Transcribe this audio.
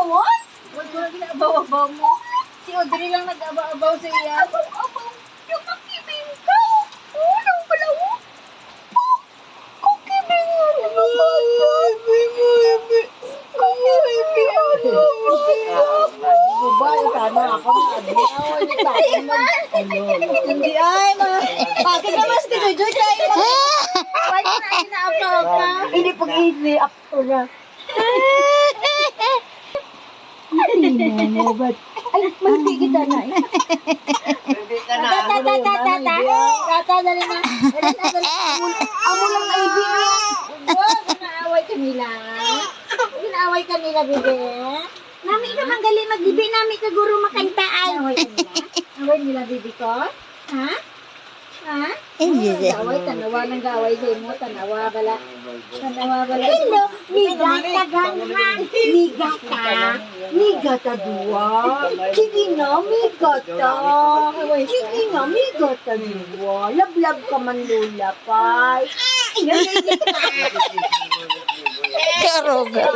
abawan? Huwag mo lang ginaabaw-abaw mo. Si Audrey lang nag-abaw-abaw sa iya. Abaw-abaw. Yung makibing ka. Oo, nang palawo. Kukibing mo. Babae ka na ako na. Hindi ay, bakit naman si Jojoy tayo? Bakit na ginaabaw ka? Hindi pag-iisip ako na. Hindi mo ba't? Ay, maliti kita na eh. Hindi ka na. Tata, dali na. Amo lang na ibig. Ginaaway kanila. Ginaaway kanila, bebe. Nami ka manggali magbibi nami ka guro makanta ay. Away kanila? Away nila, bibi ko? Ha? Ha? Away, tanawa ng gaway sa imo. Tanawa bala. Tanawa bala. Hello, migata ganhan. Migata. Migata dua. Sige na, migata. Sige na, migata dua. Lablab ka man lula pay. Karoga.